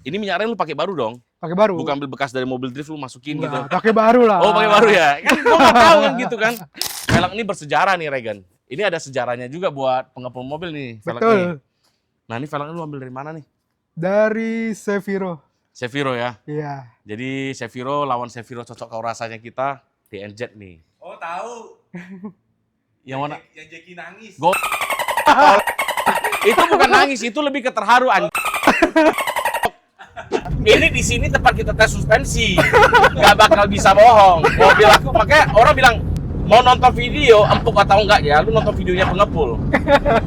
Ini minyak rem lu pakai baru dong? Pakai baru. Bukan ambil bekas dari mobil drift lu masukin gitu. Pakai baru lah. Oh, pakai baru ya. Kan gua nggak tahu kan gitu kan. Velg ini bersejarah nih, Regan. Ini ada sejarahnya juga buat pengepul mobil nih, velg Betul. ini. Nah, ini velg lu ambil dari mana nih? Dari Seviro. Seviro ya. Iya. Jadi Seviro lawan Seviro cocok kau rasanya kita DNZ nih. Oh, tahu. Yang mana? Yang Jackie nangis. Itu bukan nangis, itu lebih ke terharu Ini di sini tempat kita tes suspensi, nggak bakal bisa bohong. Mobil aku, makanya orang bilang mau nonton video empuk atau enggak ya, lu nonton videonya pengepul.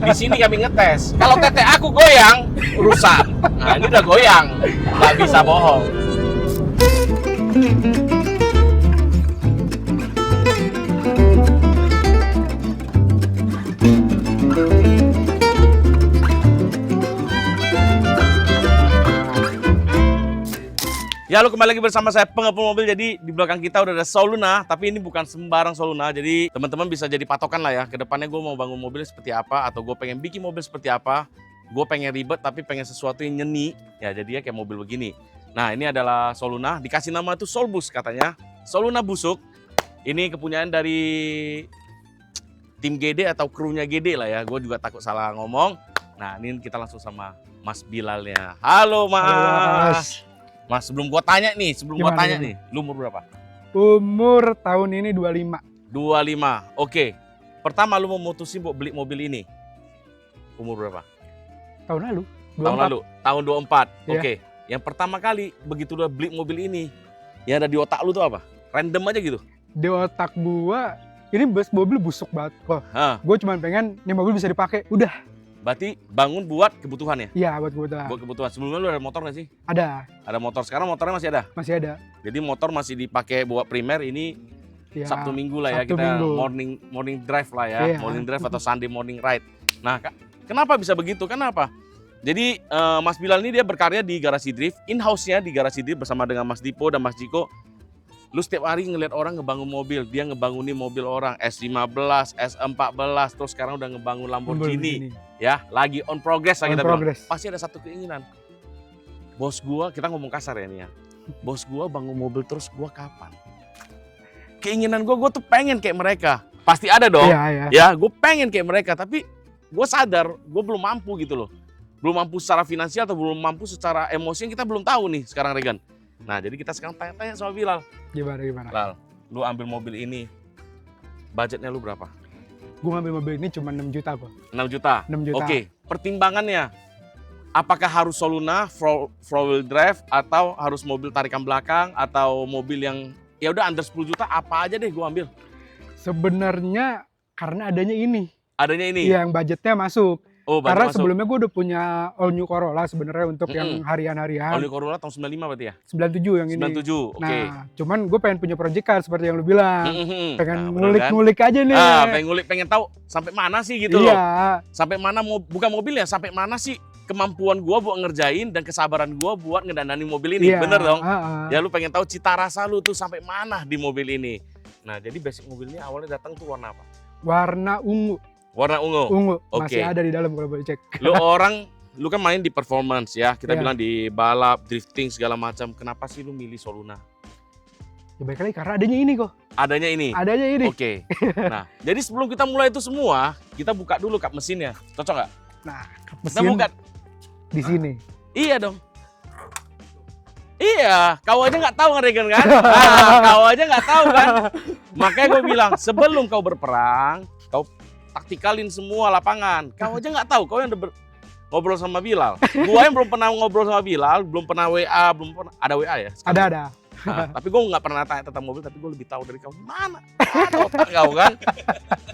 Di sini kami ngetes. Kalau tete aku goyang, rusak. Nah ini udah goyang, nggak bisa bohong. Ya, lu kembali lagi bersama saya pengepul mobil. Jadi di belakang kita udah ada Soluna, tapi ini bukan sembarang Soluna. Jadi teman-teman bisa jadi patokan lah ya. Kedepannya gue mau bangun mobil seperti apa, atau gue pengen bikin mobil seperti apa. Gue pengen ribet tapi pengen sesuatu yang nyeni. Ya jadinya kayak mobil begini. Nah ini adalah Soluna, dikasih nama itu Solbus katanya. Soluna busuk. Ini kepunyaan dari tim GD atau krunya GD lah ya. Gue juga takut salah ngomong. Nah ini kita langsung sama Mas Bilalnya. Halo Mas. Halo, Mas. Mas, sebelum gua tanya nih, lu umur berapa? Umur tahun ini 25. 25. Oke. Pertama lu mau mutusin buat beli mobil ini. Umur berapa? Tahun lalu. Tahun 24. lalu. Tahun 24. Iya. Oke. Yang pertama kali begitu udah beli mobil ini, yang ada di otak lu tuh apa? Random aja gitu. Di otak gua, ini mobil busuk banget kok. Hah. Gue cuma pengen ini mobil bisa dipakai. Udah. Berarti bangun buat kebutuhan ya? Iya, buat kebutuhan. Buat kebutuhan. Sebelumnya lu ada motor nggak sih? Ada. Ada motor. Sekarang motornya masih ada? Masih ada. Jadi motor masih dipakai buat primer, ini Ya, Sabtu Minggu lah ya, Sabtu kita Minggu. morning drive lah ya, Iya. morning drive atau Sunday morning ride. Nah, kenapa bisa begitu? Kenapa? Jadi Mas Bilal ini dia berkarya di Garasi Drift, in-house-nya di Garasi Drift bersama dengan Mas Dipo dan Mas Jiko. Lu setiap hari ngeliat orang ngebangun mobil, dia ngebangunin mobil orang S15, S14, terus sekarang udah ngebangun Lamborghini. Ya, lagi on progress lah On kita bilang. progress. Pasti ada satu keinginan. Bos gua, kita ngomong kasar ya nih ya. Bos gua bangun mobil terus, gua kapan? Keinginan gua tuh pengen kayak mereka. Pasti ada dong. Iya, iya. Ya, gue pengen kayak mereka, tapi gue sadar gue belum mampu gitu loh. Belum mampu secara finansial atau belum mampu secara emosi yang kita belum tahu nih sekarang, Regan. Nah, jadi kita sekarang tanya-tanya sama Bilal. Gimana? Lal, lu ambil mobil ini, budgetnya lu berapa? Gue ngambil mobil ini cuma 6 juta kok. 6 juta? 6 juta. Oke, pertimbangannya, apakah harus Soluna, four wheel drive, atau harus mobil tarikan belakang, atau mobil yang ya udah under 10 juta, apa aja deh gue ambil? Sebenarnya karena adanya ini. Adanya ini? Yang budgetnya masuk. Oh, Karena masuk. sebelumnya gue udah punya all new Corolla sebenarnya untuk yang harian-harian. All new Corolla tahun 95 berarti ya? 97 yang ini. 97, oke. Nah, cuman gue pengen punya project car seperti yang lu bilang. Pengen Nah, bener kan? ngulik-ngulik aja nih. Pengen ngulik, pengen tahu sampai mana sih gitu loh. Iya. Sampai mana, bukan mobilnya, sampai mana sih kemampuan gua buat ngerjain dan kesabaran gua buat ngedandani mobil ini. Iya. Bener dong? Ah. Ya lu pengen tahu cita rasa lu tuh sampai mana di mobil ini. Nah, jadi basic mobil ini awalnya datang tuh warna apa? Warna ungu. Warna ungu. Ungu. Oke. Masih ada di dalam kalau boleh cek. Lu kan main di performance ya. Kita Iya. bilang di balap, drifting segala macam. Kenapa sih lu milih Soluna? Ya baik lagi karena adanya ini kok. Adanya ini. Adanya ini. Oke. Nah, jadi sebelum kita mulai itu semua, kita buka dulu kap mesinnya. Cocok nggak? Nah, Kita mesin buka. di sini. Iya dong. Iya, kau aja nggak tahu ngeregan kan? Kau aja nggak tahu kan? Makanya gue bilang, sebelum kau berperang, kau taktikalin semua lapangan. Kau aja nggak tahu, kau yang udah ngobrol sama Bilal. Gua yang belum pernah ngobrol sama Bilal, belum pernah WA, belum pernah ada WA ya? Sekarang? Ada. Nah, tapi gue nggak pernah tanya tentang mobil, tapi gue lebih tahu dari kau. Gimana? Ada otak kau kan?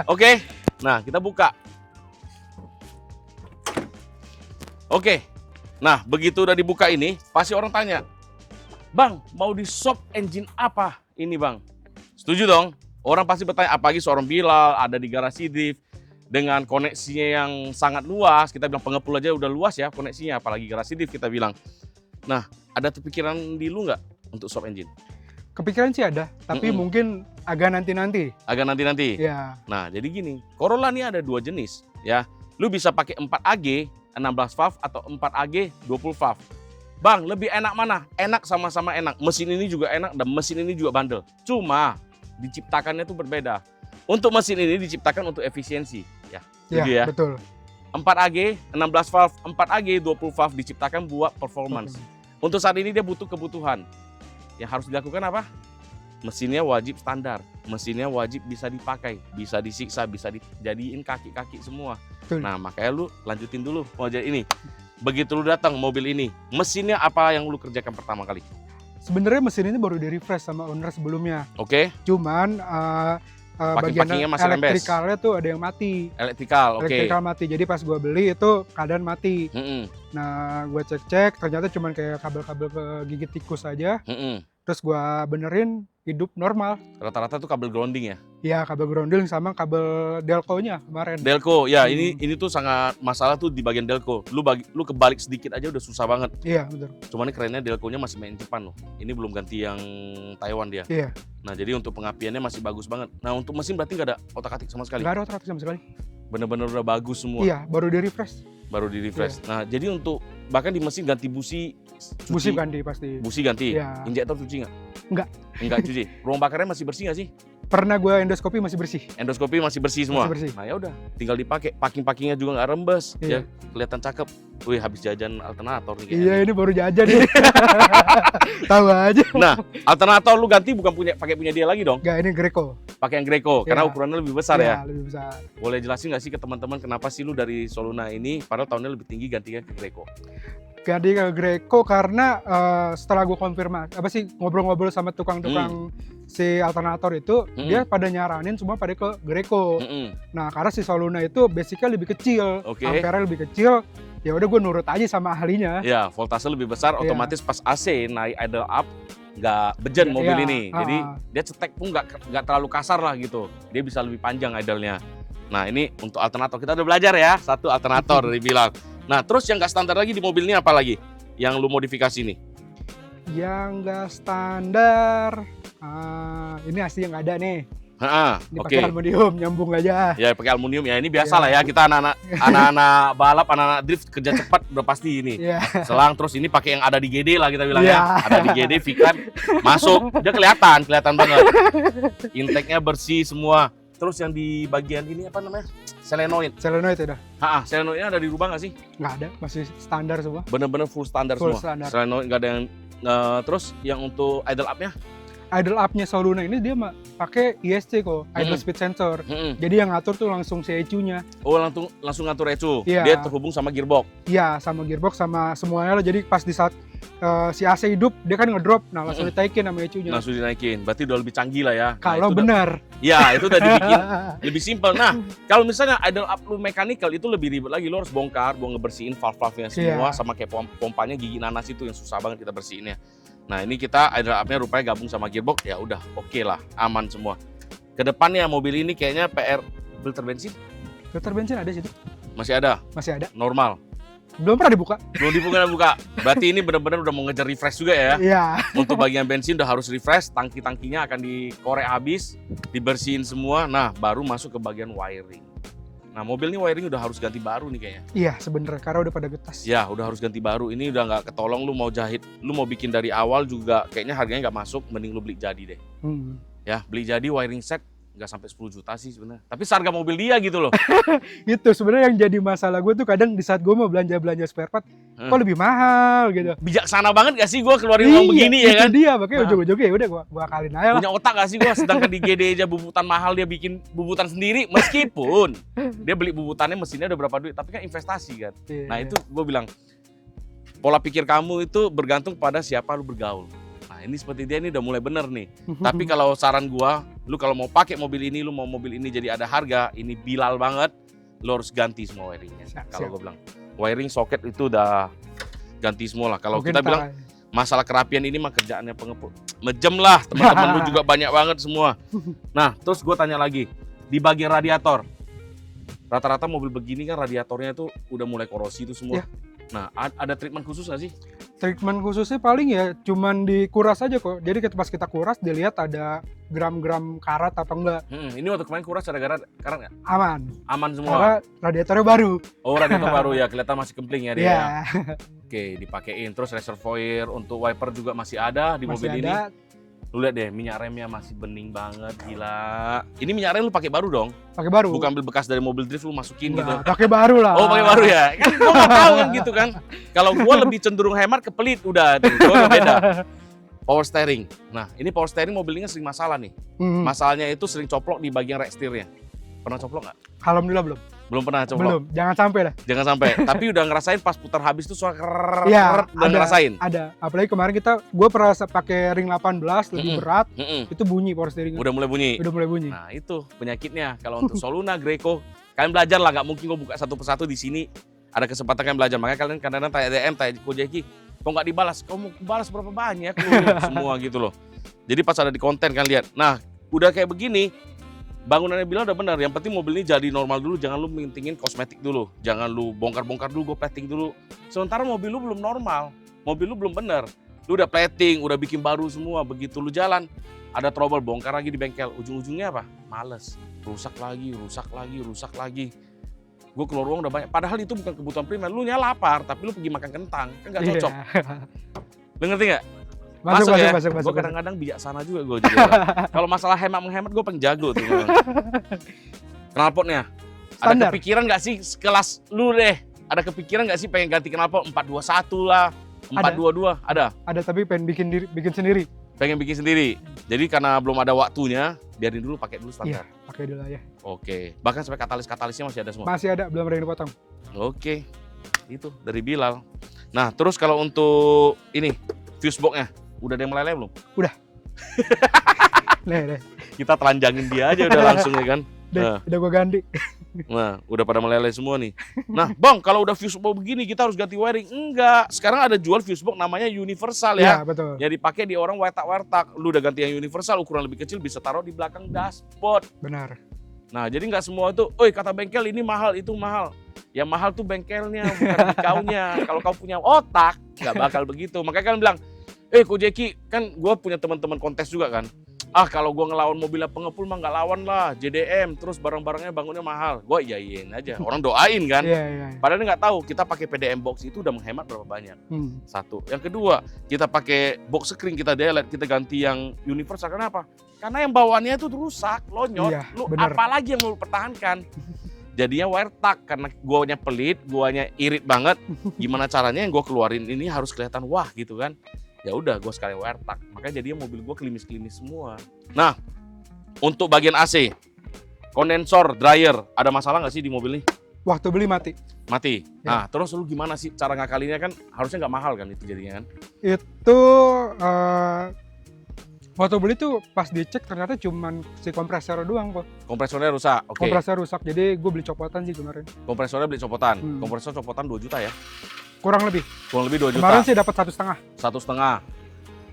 Oke, nah kita buka. Oke, nah begitu udah dibuka ini, pasti orang tanya, Bang, mau di shop engine apa ini Bang? Setuju dong? Orang pasti bertanya, apalagi seorang Bilal ada di Garasi Drift dengan koneksinya yang sangat luas. Kita bilang pengepul aja udah luas ya koneksinya, apalagi Garasi Drift kita bilang. Nah, ada kepikiran di lu nggak untuk shop engine? Kepikiran sih ada, tapi mungkin agak nanti-nanti. Agak nanti-nanti? Ya. Nah, jadi gini, Corolla ini ada dua jenis ya. Lu bisa pakai 4AG 16 valve atau 4AG 20 valve. Bang, lebih enak mana? Enak, sama-sama enak. Mesin ini juga enak dan mesin ini juga bandel. Cuma diciptakannya tuh berbeda. Untuk mesin ini diciptakan untuk efisiensi. Ya, Iya, betul. 4AG, 16 valve, 4AG, 20 valve diciptakan buat performance. Untuk saat ini dia butuh kebutuhan. Yang harus dilakukan apa? Mesinnya wajib standar. Mesinnya wajib bisa dipakai, bisa disiksa, bisa dijadiin kaki-kaki semua. Betul. Nah, makanya lu lanjutin dulu model ini. Begitu lu datang mobil ini, mesinnya apa yang lu kerjakan pertama kali? Sebenarnya mesin ini baru di-refresh sama owner sebelumnya. Oke, Cuman bagian Packing-packingnya masih rembes. elektrikalnya tuh ada yang mati. elektrikal, oke. Elektrikal mati. Jadi pas gua beli itu keadaan mati. Mm-mm, Nah, gua cek-cek ternyata cuman kayak kabel-kabel kegigit tikus aja. mm-mm. Terus gua benerin, hidup normal. Rata-rata tuh kabel grounding ya. Ya, kabel grounding sama kabel delco-nya kemarin. Delco, ya ini tuh sangat masalah tuh di bagian delco. Lu kebalik sedikit aja udah susah banget. Iya, betul. Cuman ini kerennya delco-nya masih main Jepang loh. Ini belum ganti yang Taiwan dia. Iya. Nah, jadi untuk pengapiannya masih bagus banget. Nah, untuk mesin berarti nggak ada otak-atik sama sekali. Nggak ada otak-atik sama sekali. Bener-bener udah bagus semua. Iya, baru di-refresh. Baru di refresh. Nah, jadi untuk bahkan di mesin ganti busi, Busi ganti pasti. busi ganti. Iya. Injektor cuci nggak? Nggak. Nggak cuci. Ruang bakarnya masih bersih nggak sih? Pernah gua endoskopi masih bersih. Endoskopi masih bersih semua. Masih bersih. Nah, ya udah, tinggal dipakai. Packing-packingnya juga nggak rembes. Iya. Ya, kelihatan cakep. Wih, habis jajan alternator nih kayaknya. Iya, ini baru jajan nih. Tahu aja. Nah, alternator lu ganti bukan pakai punya dia lagi dong. Nggak, ini Greco. Pakai yang Greco karena Iya. ukurannya lebih besar ya. Lebih besar. Boleh jelasin nggak sih ke teman-teman kenapa sih lu dari Soluna ini padahal tahunnya lebih tinggi gantinya ke Greco? Ganti ke Greco karena setelah gue konfirmasi ngobrol-ngobrol sama tukang-tukang si alternator itu, dia pada nyaranin semua pada ke Greco. Mm-mm. Nah, karena si Soluna itu basicnya lebih kecil, Oke. ampere lebih kecil. Ya udah gue nurut aja sama ahlinya. Ya, voltase lebih besar, Iya. otomatis pas AC naik idle up nggak bejen Iya, mobil iya. ini. Jadi Ah. dia cetek pun nggak terlalu kasar lah gitu. Dia bisa lebih panjang idle-nya. Nah, ini untuk alternator kita udah belajar ya, satu alternator dari Bilal. Nah, terus yang nggak standar lagi di mobil ini apa lagi? Yang lu modifikasi nih? Yang nggak standar, ini asli yang nggak ada nih. Ini Oke. pakai aluminium, nyambung aja. Ya pakai aluminium ya, ini biasa Iya. lah ya, kita anak-anak balap, anak-anak drift kerja cepat udah pasti ini. Iya. Selang terus ini pakai yang ada di GD lah kita bilang Iya. ya. Ada di GD, Vikan masuk, dia kelihatan banget. Intake-nya bersih semua. Terus yang di bagian ini apa namanya? Selenoid. Solenoid udah Selenoidnya ada dirubah nggak sih? nggak ada, masih standar semua. Bener-bener full standar Full semua. standar. Selenoid nggak ada yang terus yang untuk idle up-nya? Idle up-nya Soluna ini dia pakai ISC kok, idle speed sensor. Jadi yang ngatur tuh langsung si ECU-nya. Oh, langsung ngatur ECU. Iya. Dia terhubung sama gearbox. Iya, sama gearbox sama semuanya lah. Jadi pas di saat si AC hidup, dia kan ngedrop. Nah, langsung ditaikin sama ECU-nya. Langsung dinaikin. Berarti udah lebih canggih lah ya. Kalau itu udah- benar. Ya, itu udah dibikin lebih simpel. Nah, kalau misalnya idle up lu mechanical itu lebih ribet lagi. Lu harus bongkar, ngebersihin valve-valve-nya semua, sama kayak pompanya gigi nanas itu yang susah banget kita bersihinnya. Nah, ini kita idle up-nya rupanya gabung sama gearbox, ya udah oke lah, aman semua. Kedepannya mobil ini kayaknya PR filter bensin Filter bensin ada situ? masih ada, Masih ada. normal. Belum pernah dibuka. Belum dibuka. Berarti ini benar-benar udah mau ngejar refresh juga ya. Iya. Untuk bagian bensin udah harus refresh, tangki-tangkinya akan dikorek habis, dibersihin semua. Nah, baru masuk ke bagian wiring. Nah, mobil ini wiring udah harus ganti baru nih kayaknya. Iya, sebenarnya karena udah pada getas. Ya, udah harus ganti baru. Ini udah nggak ketolong, lu mau jahit, lu mau bikin dari awal juga kayaknya harganya nggak masuk, mending lu beli jadi deh. Ya, beli jadi wiring set nggak sampai 10 juta sih sebenarnya. Tapi seharga mobil dia gitu loh. Itu sebenarnya yang jadi masalah gue tuh kadang di saat gue mau belanja spare part, kok lebih mahal gitu. Bijaksana banget gak sih gue keluarin uang begini ya kan? Itu dia, makanya ujung-ujungnya ya udah gua akalin aja lah. Punya otak gak sih gue? Sedangkan di GD aja bubutan mahal dia bikin bubutan sendiri, meskipun dia beli bubutannya mesinnya udah berapa duit, tapi kan investasi kan. Iya. Nah itu gue bilang, pola pikir kamu itu bergantung pada siapa lu bergaul. Nah ini seperti dia ini udah mulai bener nih. Tapi kalau saran gua, lu kalau mau pakai mobil ini, lu mau mobil ini jadi ada harga, ini Bilal banget, lu harus ganti semua wiringnya. Kalau gua bilang, wiring soket itu udah ganti semua lah. Kalau kita bilang masalah kerapian ini mah kerjaannya pengepul. Mejem lah, teman-teman lu juga banyak banget semua. Nah terus gua tanya lagi, di bagian radiator, rata-rata mobil begini kan radiatornya itu udah mulai korosi itu semua. Nah, ada treatment khusus nggak sih? Treatment khususnya paling ya cuman dikuras aja kok. Jadi pas kita kuras dilihat ada gram-gram karat apa enggak. Ini waktu kemarin kuras ada karat nggak? Aman. Aman semua? Karena radiatornya baru. Oh, radiator baru ya, kelihatan masih kempling ya dia. Iya. Oke, dipakein. Terus reservoir untuk wiper juga masih ada di Masih mobil ada. ini. Lu lihat deh, minyak remnya masih bening banget, gila. Ini minyak rem lu pakai baru dong? Pakai baru. Bukan ambil bekas dari mobil drift lu masukin gitu. Enggak, pakai baru lah. Oh, pakai baru ya? Kan gua nggak tahu kan gitu kan. Kalau gua lebih cenderung hemat ke pelit udah tuh. Gua udah beda. Power steering. Nah, ini power steering mobil ini sering masalah nih. Masalahnya itu sering coplok di bagian rack steer-nya. Pernah coplok nggak? Alhamdulillah belum. Belum pernah coplok? Belum, jangan sampai lah. Jangan sampai. Tapi udah ngerasain pas putar habis tuh suara kerrrr, Iya, udah ngerasain? Ada. Apalagi kemarin gue pernah pakai ring 18 lebih berat, itu bunyi power steering. Udah mulai bunyi? Udah mulai bunyi. Nah itu penyakitnya. Kalau untuk Soluna, Greco, kalian belajar lah. Nggak mungkin gue buka satu persatu di sini. Ada kesempatan kalian belajar. Makanya kalian kadang-kadang tanya DM, tanya Kojeki, kok nggak dibalas? Kau mau balas berapa banyak? Semua gitu loh. Jadi pas ada di konten kan lihat. Nah udah kayak begini, bangunannya bilang udah benar. Yang penting mobil ini jadi normal dulu. Jangan lu mentingin kosmetik dulu. Jangan lu bongkar-bongkar dulu, gue plating dulu. Sementara mobil lu belum normal. Mobil lu belum benar. Lu udah plating, udah bikin baru semua. Begitu lu jalan, ada trouble, bongkar lagi di bengkel. Ujung-ujungnya apa? Males. Rusak lagi, rusak lagi, rusak lagi. Gue keluar uang udah banyak. Padahal itu bukan kebutuhan primer. Lu nya lapar, tapi lu pergi makan kentang. Kan gak cocok. Lu ngerti gak? Masuk. Gue kadang-kadang bijaksana juga gue juga. Kalau masalah hemat-menghemat gue penjago tuh. Knalpotnya. Ada kepikiran gak sih kelas lu deh? Ada kepikiran gak sih pengen ganti knalpot 421 lah, 422? Ada? Ada, tapi pengen bikin sendiri. Pengen bikin sendiri. Jadi karena belum ada waktunya, biarin dulu pakai dulu standar. Iya, pakai dulu aja. Oke. Bahkan sampai katalis-katalisnya masih ada semua? Masih ada, belum ada yang dipotong. Oke. Itu dari Bilal. Nah, terus kalau untuk ini, fuse box-nya, udah ada yang meleleh belum? Udah. Nih. Kita telanjangin dia aja udah langsung ya kan? Udah gue ganti. Nah, udah pada meleleh semua nih. Nah, Bang, kalau udah fuse box begini kita harus ganti wiring. Enggak. Sekarang ada jual fuse box namanya universal ya. Iya, betul. Yang dipakai di orang wertak-wertak. Lu udah ganti yang universal, ukuran lebih kecil, bisa taruh di belakang dashboard. Benar. Nah, jadi nggak semua itu, oi kata bengkel ini mahal, itu mahal. Yang mahal tuh bengkelnya, bukan kaunya. Kalau kau punya otak, nggak bakal begitu. Makanya kalian bilang, Kojeki, kan gue punya teman-teman kontes juga kan. Kalau gue ngelawan mobilnya pengepul mah nggak lawan lah, JDM, terus barang-barangnya bangunnya mahal. Gue iyain aja, orang doain kan. Iya. Padahal nggak tahu, kita pakai PDM box itu udah menghemat berapa banyak. Satu. Yang kedua, kita pakai box screen, kita delete, kita ganti yang universal. Kenapa? Karena yang bawaannya itu rusak, lonyot. Iya, lu bener. apalagi yang mau lu pertahankan? Jadinya wertak, karena guanya pelit, guanya irit banget. Gimana caranya yang gue keluarin ini harus kelihatan wah gitu kan. Ya udah, gue sekali wertak. Makanya jadinya mobil gue klimis-klimis semua. Nah, untuk bagian AC, kondensor, dryer, ada masalah nggak sih di mobil ini? Waktu beli mati. Mati. Ya. Nah, terus lu gimana sih cara ngakalinnya kan? Harusnya nggak mahal kan itu jadinya kan? Itu waktu beli tuh pas dicek ternyata cuman si kompresor doang kok. Kompresornya rusak. Oke. Kompresor rusak, jadi gue beli copotan sih kemarin. Kompresornya beli copotan. Kompresor copotan 2 juta ya? Kurang lebih 2 juta. Kemarin sih dapat 1,5. 1,5.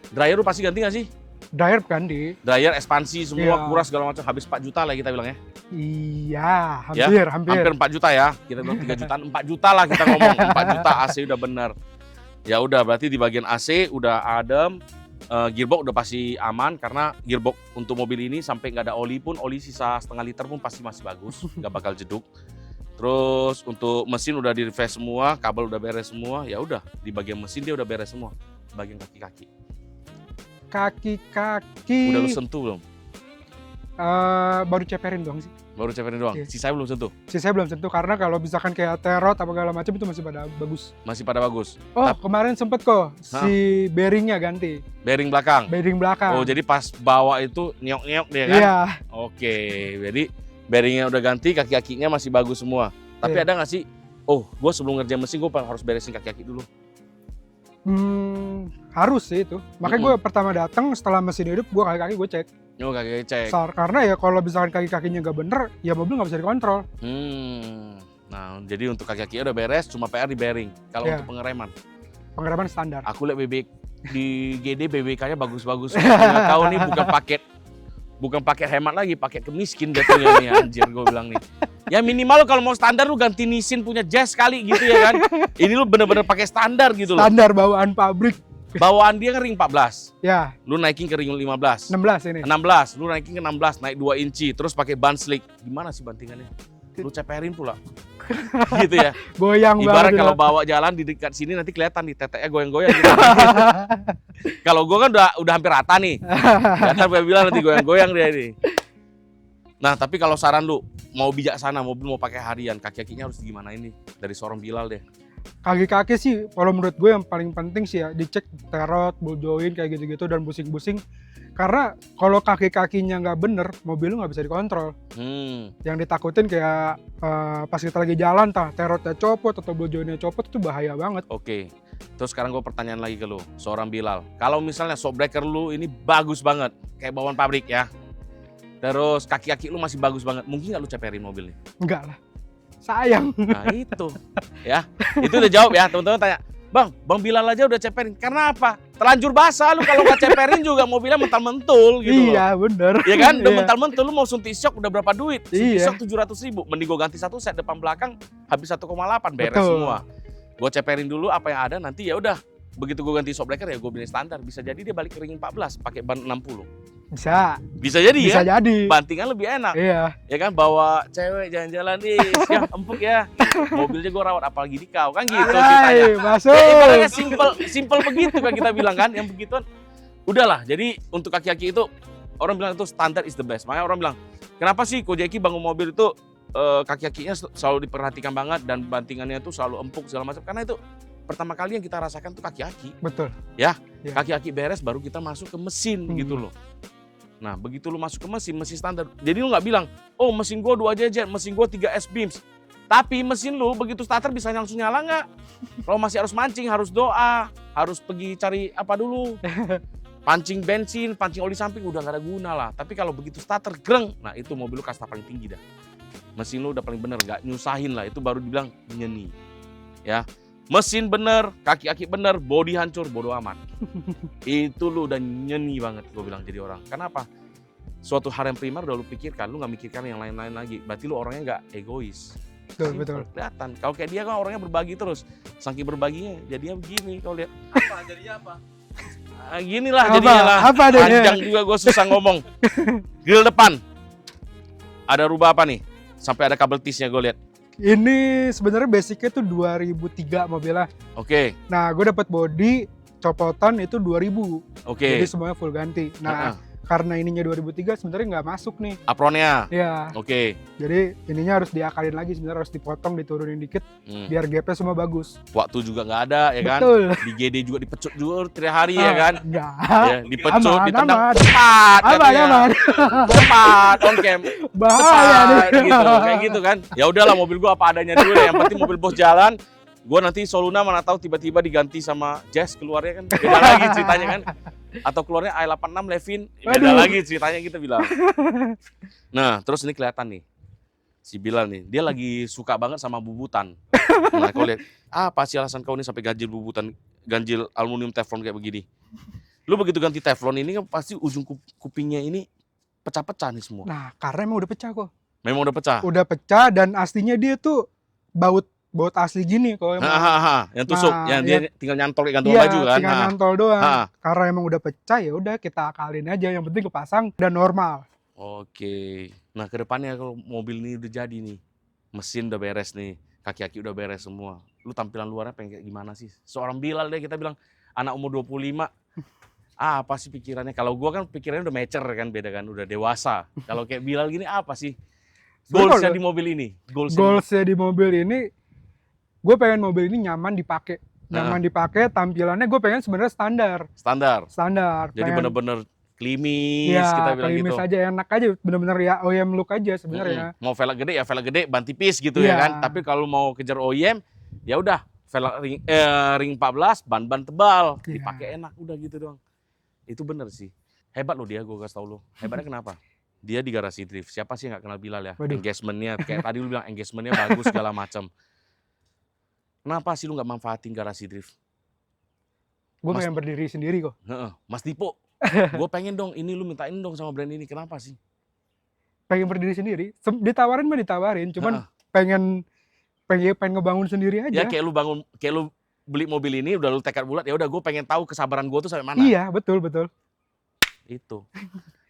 Dryer lu pasti ganti nggak sih? Dryer ganti. Dryer, ekspansi, semua Iya. kuras segala macam, habis 4 juta lah kita bilang ya. Iya, hampir. Hampir 4 juta ya. Kita bilang 3 jutaan, 4 juta lah kita ngomong. 4 juta AC udah bener. Ya udah, berarti di bagian AC udah adem. Gearbox udah pasti aman, karena gearbox untuk mobil ini sampai nggak ada oli pun, oli sisa setengah liter pun pasti masih bagus, nggak bakal jeduk. Terus untuk mesin udah di refresh semua, kabel udah beres semua. Ya udah, di bagian mesin dia udah beres semua. Bagian kaki-kaki. Kaki-kaki. Udah lu sentuh belum? Baru ceperin doang sih. Baru ceperin doang. Iya. Sisanya belum sentuh. Sisanya belum sentuh, karena kalau misalkan kayak terot apa segala macam itu masih pada bagus. Masih pada bagus. Oh, kemarin sempet kok si bearingnya ganti. Bearing belakang. Bearing belakang. Oh, jadi pas bawa itu nyok-nyok dia kan? Iya. Oke, jadi bearingnya udah ganti, kaki-kakinya masih bagus semua. Tapi ada nggak sih, gue sebelum ngerjain mesin gue harus beresin kaki-kaki dulu? Harus sih itu. Makanya gue pertama datang setelah mesin hidup, gue kaki-kaki gue cek. Oh, kaki-kaki cek. Karena ya kalau misalkan kaki-kakinya nggak bener, ya mobil nggak bisa dikontrol. Nah, jadi untuk kaki-kakinya udah beres, cuma PR di bearing. Kalau untuk pengereman? Pengereman standar. Aku lihat di GD BBK-nya bagus-bagus. Nggak tahu nih bukan paket hemat lagi, paket kemiskin jatuhnya nih, anjir gue bilang nih. Ya minimal kalau mau standar lu ganti Nissin punya Jazz kali gitu ya kan. Ini lu bener-bener pakai standar gitu loh. Standar bawaan pabrik. Bawaan dia kan ring 14. Ya, Lu naikin ke ring 15. 16 ini. 16, lu naikin ke 16, naik 2 inci, terus pakai ban slick. Gimana sih bantingannya? Lu ceperin pula. Gitu ya. Goyang Ibarat banget. kalau bawa jalan di dekat sini nanti kelihatan nih teteknya goyang-goyang gitu. Kalau gua kan udah hampir rata nih. Kelihatan gue bilang nanti goyang-goyang dia ini. Nah, tapi kalau saran lu mau bijaksana, mobil mau pakai harian, kaki-kakinya harus gimana ini? Dari seorang Bilal deh. Kaki-kaki sih kalau menurut gue yang paling penting sih ya dicek terot, ball joint kayak gitu-gitu dan busing-busing. Karena kalau kaki-kakinya nggak bener, mobil lu nggak bisa dikontrol. Yang ditakutin kayak pas kita lagi jalan terotnya copot atau ball jointnya copot itu bahaya banget. Oke. Terus sekarang gue pertanyaan lagi ke lu, seorang Bilal. Kalau misalnya shockbreaker lu ini bagus banget, kayak bawaan pabrik ya. Terus kaki-kaki lu masih bagus banget, mungkin nggak lu ceperin mobilnya? Enggak lah, sayang. Nah itu, ya. Itu udah jawab ya, teman-teman tanya. Bang Bilal aja udah ceperin. Karena apa? Terlanjur basah lu kalau nggak ceperin juga mobilnya mental-mentul gitu loh. Iya bener. Iya kan? Udah Iya. mental-mentul, lu mau suntik shock udah berapa duit? Suntik Iya. shock 700.000, mending gue ganti satu set depan belakang habis 1,8 beres Betul. semua. Gue ceperin dulu apa yang ada, nanti ya udah. Begitu gue ganti shockbreaker ya gue beli standar. Bisa jadi dia balik ke ring 14 pakai ban 60. Bisa. Bisa jadi Bisa ya? jadi. Bantingan lebih enak. Iya. Ya kan, bawa cewek jalan-jalan nih, ya empuk ya. Mobilnya gue rawat apalagi di kau, kan gitu ceritanya. Hai, masuk. Ya, ibaratnya simple begitu kan kita bilang kan, yang begituan. Udahlah, jadi untuk kaki-kaki itu orang bilang itu standar is the best. Makanya orang bilang, kenapa sih Kojeki bangun mobil itu kaki-kakinya selalu diperhatikan banget dan bantingannya itu selalu empuk segala macam. Karena itu pertama kali yang kita rasakan tuh kaki-kaki. Betul. Ya, Iya. kaki-kaki beres baru kita masuk ke mesin gitu loh. Nah, begitu lu masuk ke mesin standar. Jadi lu nggak bilang, oh mesin gua 2 jejer, mesin gua 3 S-beams. Tapi mesin lu begitu starter bisa langsung nyala nggak? Kalau masih harus mancing, harus doa, harus pergi cari apa dulu. Pancing bensin, pancing oli samping udah nggak ada guna lah. Tapi kalau begitu starter, greng, nah itu mobil lu kasta paling tinggi dah. Mesin lu udah paling bener, nggak nyusahin lah. Itu baru dibilang nyeni. Ya, mesin bener, kaki-kaki bener, body hancur, bodo amat. Itu lu udah nyeni banget, gue bilang jadi orang. Kenapa? Suatu hal yang primer udah lu pikirkan, lu nggak mikirkan yang lain-lain lagi. Berarti lu orangnya nggak egois. Betul, betul. Kelihatan. Kalau kayak dia kan orangnya berbagi terus. Saking berbaginya, jadinya begini. Kalau lihat Apa jadinya apa? gini lah Apa? jadinya lah. Apa deh? Panjang juga gue susah ngomong. Grill depan. Ada rubah apa nih? Sampai ada kabel tisnya gue lihat. Ini sebenarnya basicnya tuh 2003 mobilnya. Oke, Nah, gue dapat body copotan itu 2000. oke. Jadi semuanya full ganti. Nah, karena ininya 2003 sebenarnya nggak masuk nih. Apronnya. Ya, Oke. jadi ininya harus diakalin lagi, sebenarnya harus dipotong, diturunin dikit Hmm. biar gapnya semua bagus. Waktu juga nggak ada ya kan? Betul. Di GD juga dipecut juga 3 hari ya kan? Enggak. Ya, dipecut, Aman, ditendang. aman. Cepat Aman, katanya. aman. Cepat on cam. Bahaya nih. Cepat gitu. Kayak gitu kan. Ya udahlah mobil gua apa adanya dulu deh. Yang penting mobil bos jalan. Gua nanti Soluna mana tahu tiba-tiba diganti sama Jazz keluarnya kan. Beda lagi ceritanya kan. Atau keluarnya i86 Levin. Beda Waduh. lagi ceritanya kita bilang. Nah, terus ini kelihatan nih. Si Bilal nih, dia lagi suka banget sama bubutan. Nah, kau lihat, apa sih alasan kau nih sampai ganjil bubutan, ganjil aluminium teflon kayak begini? Lu begitu ganti teflon ini kan pasti ujung kupingnya ini pecah-pecah nih semua. Nah, karena emang udah pecah kok. Memang udah pecah. Udah pecah dan aslinya dia tuh baut asli gini kalau emang. Yang tusuk, Nah, yang dia tinggal nyantol kayak gantung Iya, baju kan. tinggal nyantol doang. Ha. Karena emang udah pecah ya udah kita akalin aja, yang penting kepasang dan normal. Oke. Nah, kedepannya kalau mobil ini udah jadi nih, mesin udah beres nih, kaki-kaki udah beres semua. Lu tampilan luarnya pengen kayak gimana sih? Seorang Bilal deh kita bilang, anak umur 25. Apa sih pikirannya? Kalau gua kan pikirannya udah mature kan, beda kan, udah dewasa. Kalau kayak Bilal gini apa sih? Goalsnya Sebenarnya di mobil ini? Goalsnya di mobil ini, gue pengen mobil ini nyaman dipakai. Nyaman dipakai, tampilannya gue pengen sebenarnya Standar. standar. Jadi Pengen- bener-bener klimis, ya, kita bilang klimis gitu. aja, enak aja, bener-bener ya OEM look aja sebenarnya. Mau velg gede ya velg gede, ban tipis gitu ya Iya. kan. Tapi kalau mau kejar OEM, ya udah velg ring 14, ban tebal, Iya. dipakai enak udah gitu doang. Itu bener sih. Hebat loh dia, gue kasih tau lo. Hebatnya kenapa? Dia di garasi drift. Siapa sih yang gak kenal Bilal ya? Waduh. Engagementnya, kayak tadi lu bilang engagementnya bagus segala macam. Kenapa sih lu gak manfaatin garasi drift? Gue Mas- pengen berdiri sendiri kok. Heeh, Mas Dipo, gue pengen dong ini lu mintain dong sama brand ini. Kenapa sih? pengen berdiri sendiri. Ditawarin mah ditawarin, cuman pengen ngebangun sendiri aja. Ya kayak lu beli mobil ini udah lu tekad bulat, ya udah gue pengen tahu kesabaran gue tuh sampai mana. Iya, betul. Itu.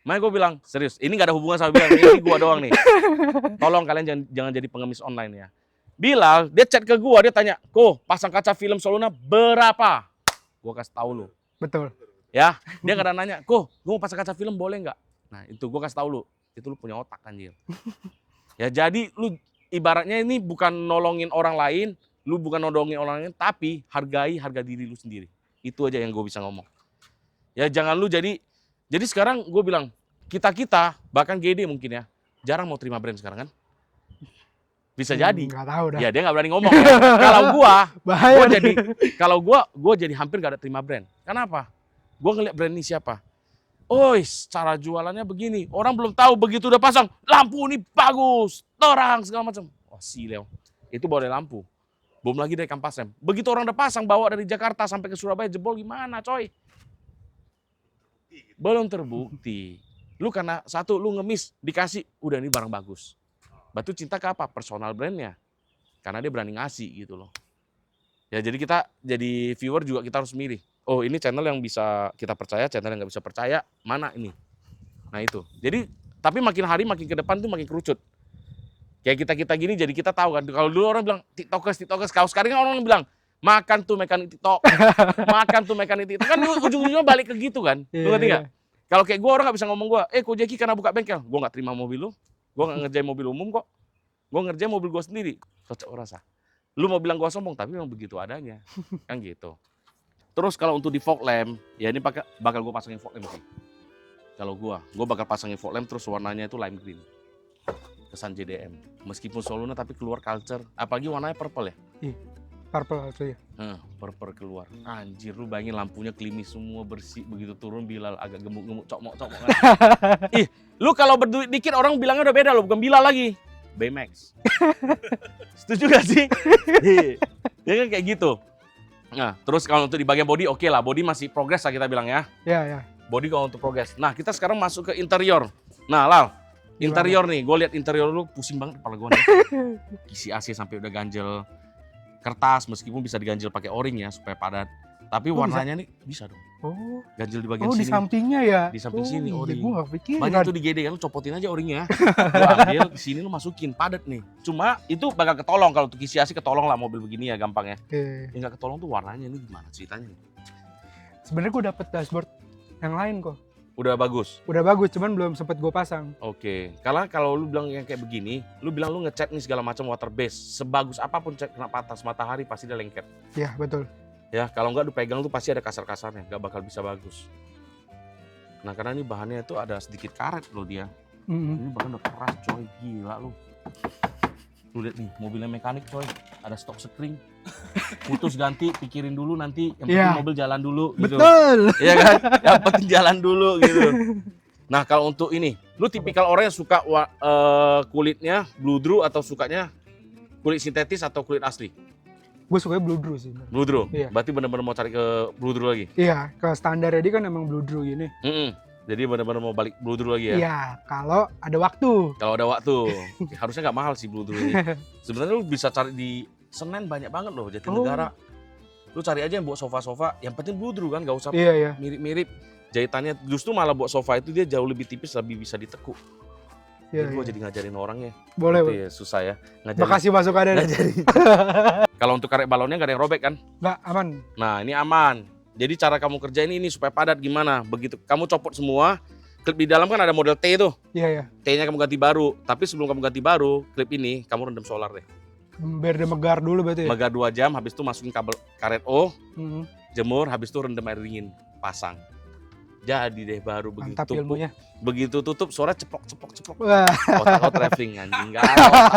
Makanya gue bilang, serius, ini gak ada hubungan sama Bilal, ini gue doang nih. Tolong kalian jangan jadi pengemis online ya. Bilal, dia chat ke gue, dia tanya, "Ko, pasang kaca film Soluna berapa?" Gue kasih tahu lu. Betul. Ya, dia gak ada nanya, "Ko, gue mau pasang kaca film boleh nggak?" Nah itu gue kasih tahu lu, itu lu punya otak anjir. Ya jadi lu ibaratnya ini bukan nolongin orang lain, lu bukan nodongin orang lain, tapi harga diri lu sendiri. Itu aja yang gue bisa ngomong. Ya jangan lu jadi sekarang gue bilang, kita bahkan GD mungkin ya, jarang mau terima brand sekarang kan. Bisa jadi. Nggak tahu dah. Ya dia nggak berani ngomong ya. Kalau gua jadi hampir gak ada terima brand. Kenapa? Gue ngeliat brand ini siapa. Cara jualannya begini. Orang belum tahu, begitu udah pasang, lampu ini bagus, terang segala macam. Wah Leo. Itu bawa dari lampu. Belum lagi dari kampas rem. Begitu orang udah pasang, bawa dari Jakarta sampai ke Surabaya, jebol gimana coy? Belum terbukti. Lu karena satu, lu ngemis, dikasih, udah ini barang bagus. Batu cinta ke apa? Personal brandnya. Karena dia berani ngasih gitu loh. Ya jadi kita, jadi viewer juga kita harus milih. Oh ini channel yang bisa kita percaya, channel yang nggak bisa percaya, mana ini? Nah itu. Jadi, tapi makin hari makin ke depan tuh makin kerucut. Kayak kita gini jadi kita tahu kan. Kalau dulu orang bilang tiktokers. Kalau sekarang orang bilang makan tuh mekanik TikTok, makan tuh mekanik TikTok. Kan ujung-ujungnya balik ke gitu kan. Lu ngerti nggak? Kalau kayak gue orang nggak bisa ngomong gue, Ko Jeki karena buka bengkel, gue nggak terima mobil lu, gue nggak ngerjain mobil umum kok, gue ngerjain mobil gue sendiri. Cocok rasa. Lu mau bilang gue sombong tapi memang begitu adanya, kan gitu. Terus kalau untuk di fog lamp, ya ini bakal gue pasangin fog lamp sih. Kalau gue bakal pasangin fog lamp terus warnanya itu lime green. Kesan JDM. Meskipun Soluna tapi keluar culture. Apalagi warnanya purple ya? Iya, purple itu ya. Purple keluar. Anjir lu bayangin lampunya klimis semua bersih. Begitu turun Bilal agak gemuk-gemuk cokmok kan. Ih, lu kalau berduit dikit orang bilangnya udah beda lo, bukan Bilal lagi. Baymax. Setuju gak sih? Ya kan kayak gitu. Nah, terus kalau untuk di bagian body oke lah. Body masih progres lah kita bilang ya. Iya. Body kalau untuk progres. Nah, kita sekarang masuk ke interior. Nah, Lal. Interior nih, gue lihat interior lu pusing banget kepala gue nih. Isi AC sampai udah ganjel kertas, meskipun bisa diganjel pakai o-ring ya supaya padat. Tapi warnanya nih bisa dong. Oh. Ganjel di bagian sini. Di sampingnya ya. Di samping sini o-ring. Gue gak pikir. Banyak tuh di GD kan, lu copotin aja o-ringnya. Lu ambil di sini lu masukin padat nih. Cuma itu bakal ketolong kalau untuk isi AC ketolong lah mobil begini ya gampang ya. Yang nggak ketolong tuh warnanya ini gimana ceritanya nih? Sebenarnya gue dapet dashboard yang lain kok. Udah bagus, cuman belum sempet gue pasang. Oke. Karena kalau lu bilang yang kayak begini, lu bilang lu ngecat nih segala macam water base, sebagus apapun cat kena patas matahari pasti dia lengket. Iya betul. Ya kalau nggak lu pegang tuh pasti ada kasar-kasarnya, nggak bakal bisa bagus. Nah karena ini bahannya itu ada sedikit karet loh dia. Ini bahan udah keras coy, gila lu. Lu lihat nih mobilnya mekanik coy, ada stok spring. Putus ganti, pikirin dulu nanti, yang penting mobil jalan dulu gitu. Betul. Iya kan? Yang penting jalan dulu gitu. Nah kalau untuk ini, lu tipikal orang yang suka kulitnya blue drew atau sukanya kulit sintetis atau kulit asli? Gue sukanya blue drew sih. Blue drew? Iya. Berarti benar-benar mau cari ke blue drew lagi? Iya, ke standar dia kan emang blue drew gini. Jadi benar-benar mau balik blue drew lagi ya? Iya, kalau ada waktu. Kalau ada waktu. Harusnya nggak mahal sih blue drew ini. Sebenarnya lu bisa cari di Senen banyak banget loh, Jatinegara. Lu cari aja yang buat sofa-sofa, yang penting blue drew kan, nggak usah mirip-mirip. Jahitannya justru malah buat sofa itu dia jauh lebih tipis, lebih bisa ditekuk. Jadi gue jadi ngajarin orangnya. Boleh. Ya, susah ya. Makasih masukannya. Kalau untuk karet balonnya nggak ada yang robek kan? Nggak, aman. Nah ini aman. Jadi cara kamu kerjain ini supaya padat gimana? Begitu kamu copot semua, klip di dalam kan ada model T tuh. Iya. T-nya kamu ganti baru. Tapi sebelum kamu ganti baru, klip ini kamu rendam solar deh. Biar dia megar dulu berarti ya? Megar 2 jam, habis itu masukin kabel karet O, jemur, habis itu rendam air dingin, pasang. Jadi deh baru begitu. Mantap ilmunya. Begitu tutup suara ceplok. Wah. Otak traveling anjing, gak ada otak.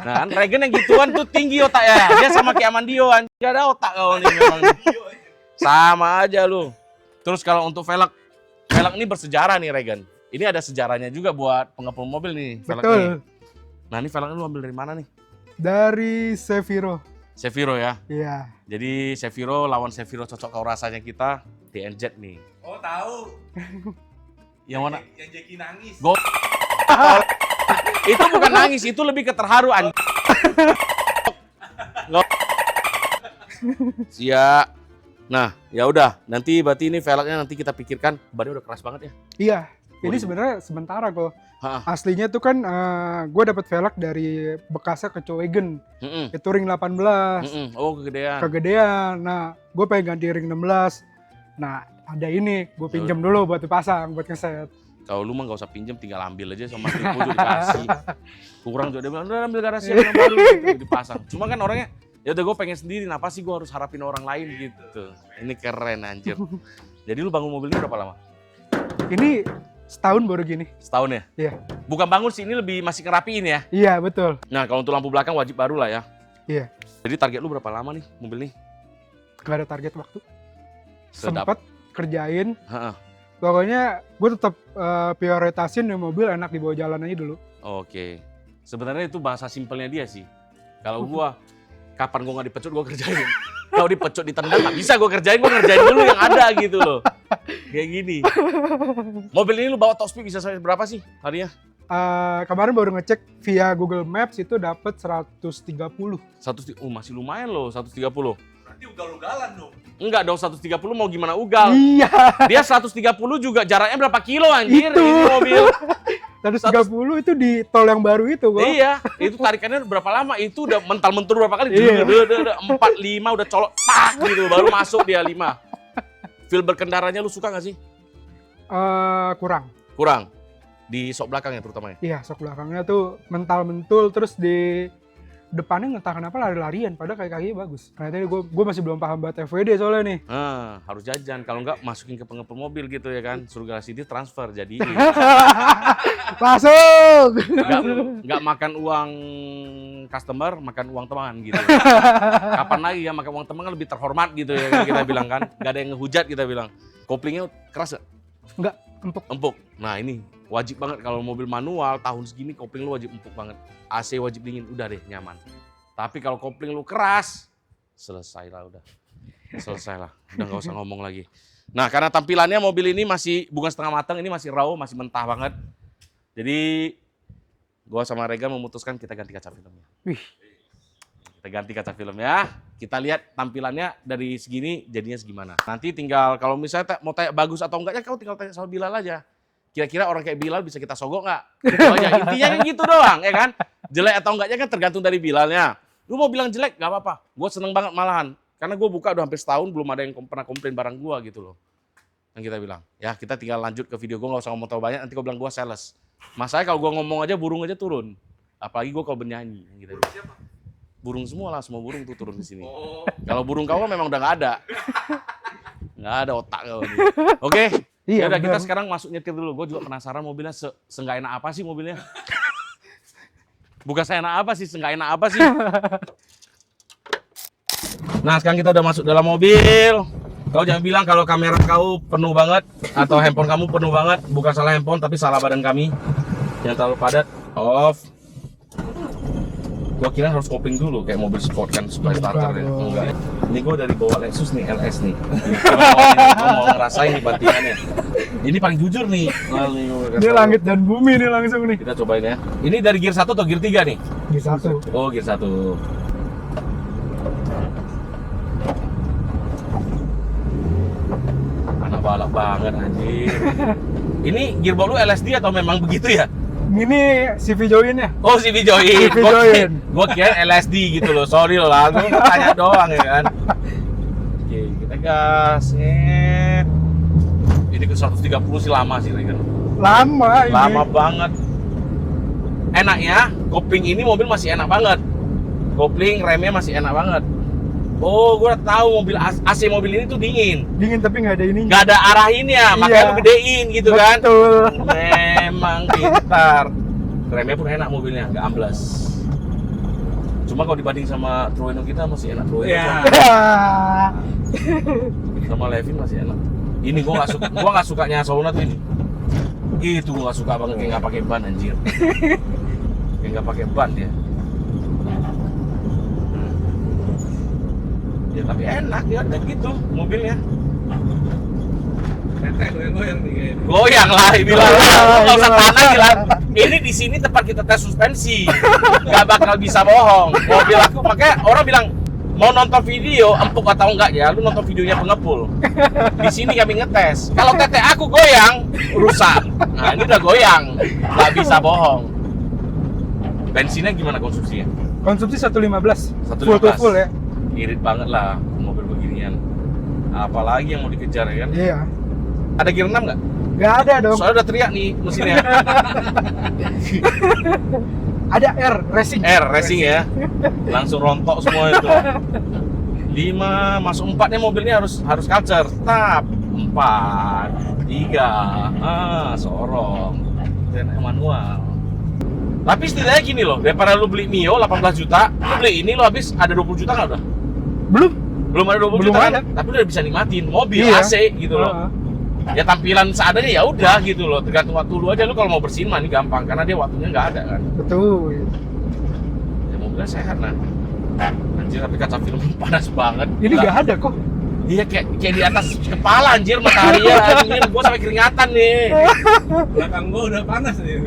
Nah kan Regen yang gituan tuh tinggi otaknya. Dia sama kayak Amandio anjing, gak ada otak kau nih memang. Sama aja lu. Terus kalau untuk velg ini bersejarah nih Regen. Ini ada sejarahnya juga buat pengepul mobil nih velg Betul. nih. Nah ini velgnya lu ambil dari mana nih? Dari Seviro. Seviro ya? Iya. Jadi Seviro lawan Seviro cocok kau rasanya kita DNZ nih. Oh tahu. Yang mana? Yang Jeki nangis. Itu bukan nangis, itu lebih ke terharu anjing. Siap. Nah, ya udah, nanti berarti ini velgnya nanti kita pikirkan, bannya udah keras banget ya. Iya, ini sebenarnya sementara kok. Aslinya tuh kan gue dapat velg dari bekasnya ke Wagon. Itu ring 18. Oh, kegedean. Kegedean. Nah, gue pengen ganti ring 16. Nah, ada ini, gue pinjam dulu buat dipasang, buat ngeset. Kalau lu mah gak usah pinjam, tinggal ambil aja sama Rico juga dikasih. Kurang juga dia bilang, udah ambil garasi yang baru gitu, dipasang. Cuma kan orangnya, ya udah gue pengen sendiri, kenapa sih gue harus harapin orang lain gitu. Ini keren anjir. Jadi lu bangun mobil ini berapa lama? Ini setahun baru gini. Setahun ya? Iya. Bukan bangun sih, ini lebih masih ngerapiin ya? Iya, betul. Nah, kalau untuk lampu belakang wajib baru lah ya? Iya. Jadi target lu berapa lama nih mobil nih? Gak ada target waktu. Sedap. Sempet kerjain. Pokoknya gue tetap prioritasin nih mobil enak dibawa jalan aja dulu. Oke. Sebenarnya itu bahasa simpelnya dia sih. Kalau gue, kapan gue nggak dipecut gue kerjain. Kalau dipecut ditendang nggak bisa gue kerjain dulu yang ada gitu loh. Kayak gini. Mobil ini lu bawa top speed bisa sampai berapa sih harinya? Kemarin baru ngecek via Google Maps itu dapat 130. Masih lumayan loh 130. Berarti ugal-ugalan dong. Enggak dong 130 mau gimana ugal. Iya. Dia 130 juga jaraknya berapa kilo anjir Itu. ini mobil. 130 itu di tol yang baru itu kok. Iya, itu tarikannya berapa lama? Itu udah mental-mentur berapa kali? Iya. Udah 4, 5 udah colok tak gitu baru masuk dia 5. Feel berkendaranya lu suka gak sih? Kurang. Kurang. Di sok belakangnya terutama ya? Iya, sok belakangnya tuh mental-mentul, terus di depannya entah kenapa lari-larian, padahal kaki-kakinya bagus. Ternyata gue masih belum paham banget FWD soalnya nih. Harus jajan, kalau enggak masukin ke pengepul mobil gitu ya kan. Suruh garasi dia transfer, jadi Masuk! Nggak makan uang customer, makan uang teman gitu. Kapan lagi ya makan uang teman kan lebih terhormat gitu ya kan kita bilang kan. Nggak ada yang ngehujat kita bilang. Koplingnya keras nggak? Nggak, empuk. Empuk. Nah ini wajib banget kalau mobil manual tahun segini kopling lu wajib empuk banget. AC wajib dingin, udah deh nyaman. Tapi kalau kopling lu keras, selesai lah udah. Selesai lah, udah nggak usah ngomong lagi. Nah karena tampilannya mobil ini masih bukan setengah matang, ini masih raw, masih mentah banget. Jadi gua sama Regan memutuskan kita ganti kaca filmnya. Wih. Kita ganti kaca film ya. Kita lihat tampilannya dari segini jadinya segimana. Nanti tinggal kalau misalnya mau tanya bagus atau enggaknya kau tinggal tanya sama Bilal aja. Kira-kira orang kayak Bilal bisa kita sogok nggak? Gitu aja. Intinya kan gitu doang ya kan. Jelek atau enggaknya kan tergantung dari Bilalnya. Lu mau bilang jelek nggak apa-apa. Gue seneng banget malahan. Karena gue buka udah hampir setahun belum ada yang pernah komplain barang gue gitu loh. Yang kita bilang. Ya kita tinggal lanjut ke video gue nggak usah ngomong terlalu banyak. Nanti gue bilang gue sales. Masalahnya kalau gue ngomong aja burung aja turun. Apalagi gue kalau bernyanyi. Gitu. Burung semua lah, semua burung tuh turun di sini. Kalau burung kau memang udah nggak ada. Nggak ada otak kau ini. Oke. Iya, ya udah kita sekarang masuk nyetir dulu. Gue juga penasaran mobilnya seenggak enak apa sih mobilnya. Bukan seenak apa sih, seenggak enak apa sih. Nah sekarang kita udah masuk dalam mobil. Kau jangan bilang kalau kamera kau penuh banget atau handphone kamu penuh banget. Bukan salah handphone tapi salah badan kami. Jangan terlalu padat. Off. Gua kira harus kopling dulu kayak mobil sport kan supaya starter ya. Enggak. Ini gua dari bawa Lexus nih, LS nih. Gua mau ngerasain nih bantingannya. Ini paling jujur nih. Ini langit dan bumi nih langsung nih. Kita cobain ya. Ini dari gear 1 atau gear 3 nih? Gear 1. Oh, gear 1. Anak balap banget anjir. Ini gearbox lu LSD atau memang begitu ya? Ini CV join-nya. Oh, CV join. CV join. Gua kira LSD gitu loh. Sorry loh lah, gua tanya doang ya kan. Oke, kita gas. Ini ke 130 sih lama sih kan. Lama ini. Lama banget. Enak ya, kopling ini mobil masih enak banget. Kopling remnya masih enak banget. Oh, gue udah tahu mobil AC mobil ini tuh dingin. Dingin tapi nggak ada ininya. Nggak ada arahinnya, makanya lu gedein gitu kan. Betul. Memang pintar. Remnya pun enak mobilnya, nggak amblas. Cuma kalau dibanding sama Trueno kita masih enak Trueno. Ya. Sama Levin masih enak. Ini gua nggak sukanya Soluna tuh ini. Itu gua nggak suka banget kayak nggak pakai ban anjir. Kayak nggak pakai ban dia. Ya tapi enak ya, dan gitu mobilnya. Goyang-goyang nih kayaknya. Goyang lah ini lah. Nggak usah tanah gila. Ini di sini tempat kita tes suspensi. Nggak bakal bisa bohong. Mobil aku makanya orang bilang mau nonton video empuk atau enggak ya, lu nonton videonya pengepul. Di sini kami ngetes. Kalau tete aku goyang, rusak. Nah ini udah goyang, nggak bisa bohong. Bensinnya gimana konsumsinya? Konsumsi 115. 115. Full to full ya. Irit banget lah mobil beginian. Apalagi yang mau dikejar ya kan? Iya. Ada gear 6 nggak? Nggak ada dong. Soalnya udah teriak nih mesinnya. Ada R racing. Racing ya. Langsung rontok semua itu. 5 masuk 4 nya mobilnya harus culture. Tap 4 3 sorong dan manual. Tapi setidaknya gini loh, daripada lu beli Mio 18 juta, lu beli ini lu habis ada 20 juta nggak udah? Belum ada 20 Belum juta ada. kan? Tapi udah bisa nikmatin mobil Iya. AC gitu loh. Ya tampilan seadanya ya udah gitu loh, tergantung waktu lu aja. Lu kalau mau bersihin mah ini gampang karena dia waktunya nggak ada kan. Betul. Ya mobilnya sehat nah. Anjir tapi kaca film panas banget. Ini nggak ada kok. Iya kayak di atas kepala anjir matahari ya anjir. Gua sampai keringatan nih. Belakang gua udah panas nih.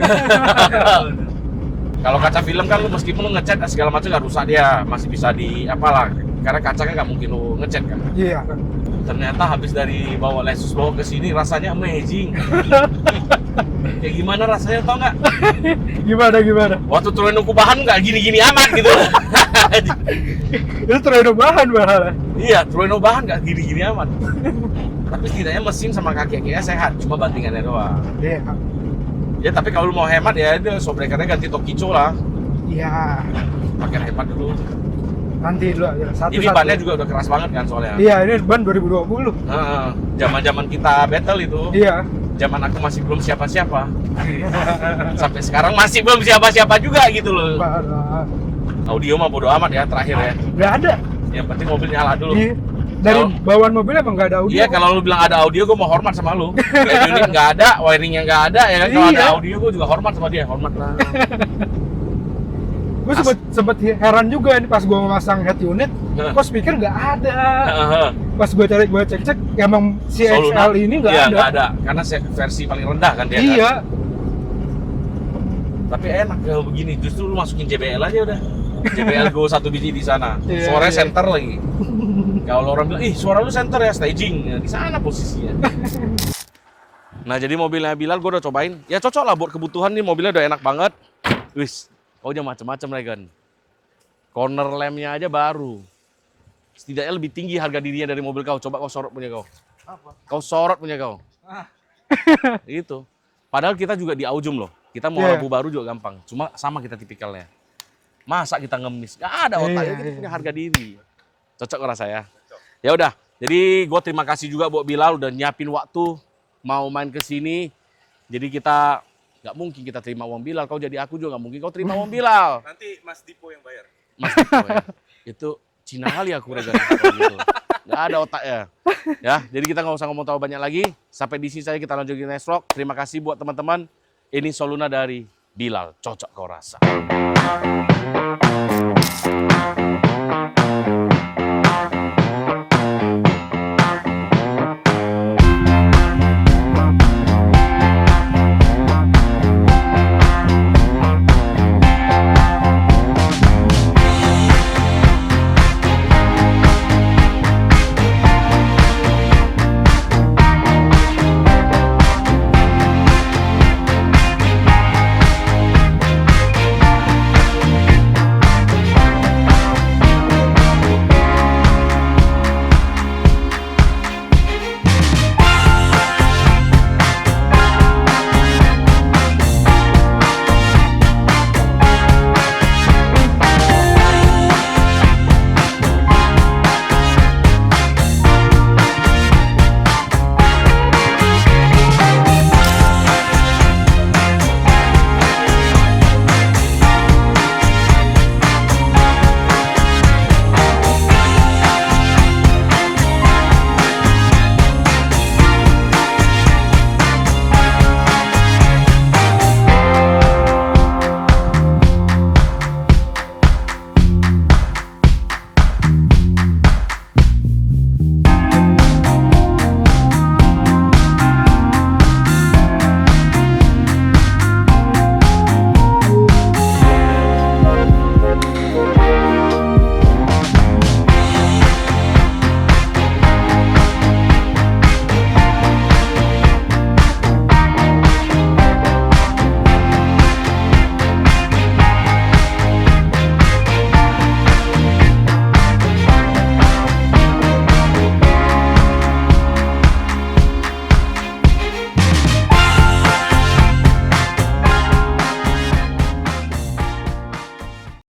Kalau kaca film kan lu meskipun lu ngecat segala macam nggak rusak dia, masih bisa di apalah. Karena kaca kan nggak mungkin lu ngecat kan. Iya. Ternyata habis dari bawa Lexus bawa ke sini rasanya amazing. Kayak gimana rasanya tau nggak? Gimana? Waktu turunin bahan nggak gini-gini amat gitu. Itu terlalu bahan malah. Iya, turunin bahan nggak gini-gini amat. Tapi setidaknya mesin sama kaki-kakinya sehat, cuma bantingannya doang. Iya. Ya tapi kalau lu mau hemat ya itu shockbreakernya ganti Tokicho lah. Iya. Pakai hemat dulu. Nanti dulu aja. Satu. Ini bannya juga udah keras banget kan soalnya. Iya, ini ban 2020. Zaman-zaman kita battle itu. Iya. Zaman aku masih belum siapa-siapa. Sampai sekarang masih belum siapa-siapa juga gitu loh. Parah. Audio mah bodo amat ya terakhir ya. Nggak ada. Yang penting mobil nyala dulu. Iya. Dari Kalau- bawaan mobil emang nggak ada audio. Iya kalau lu bilang ada audio gue mau hormat sama lu. Kayak unit nggak ada, wiringnya nggak ada ya kan. Kalau ada Iya. audio gue juga hormat sama dia, hormat lah. Gue sempet heran juga ini pas gue memasang head unit, Heeh. kok speaker nggak ada. Heeh. Pas gue cek emang si Soluna, XL ini nggak iya, ada. nggak ada, karena versi paling rendah kan dia. Iya. Kan? Tapi enak kalau begini, justru lu masukin JBL aja udah. JBL Go 1 biji di sana, Iya, suaranya iya. center lagi. Kalau orang bilang, ih suara lu center ya, staging, ya, di sana posisinya. Nah jadi mobilnya Bilal gue udah cobain, ya cocok lah buat kebutuhan nih, mobilnya udah enak banget. Wis, kau aja macem-macem Regan. Corner lampnya aja baru. Setidaknya lebih tinggi harga dirinya dari mobil kau. Coba kau sorot punya kau. Apa? Kau sorot punya kau. Ah. Itu. Padahal kita juga di Aujum loh. Kita mau Iya. lampu baru juga gampang. Cuma sama kita tipikalnya. Masa kita ngemis? Gak ada otaknya, kita punya harga diri. Cocok kok rasa ya. Ya udah. Jadi gue terima kasih juga buat Bilal udah nyiapin waktu mau main ke sini. Jadi kita nggak mungkin kita terima uang Bilal. Kau jadi aku juga nggak mungkin kau terima uang Bilal. Nanti Mas Dipo yang bayar. Mas Diko ya. Itu Cina kali aku Regan kalau gitu. Nggak ada otaknya. Ya, jadi kita nggak usah ngomong tahu banyak lagi. Sampai di sini saja kita lanjutin next vlog. Terima kasih buat teman-teman. Ini Soluna dari Bilal. Cocok kau rasa.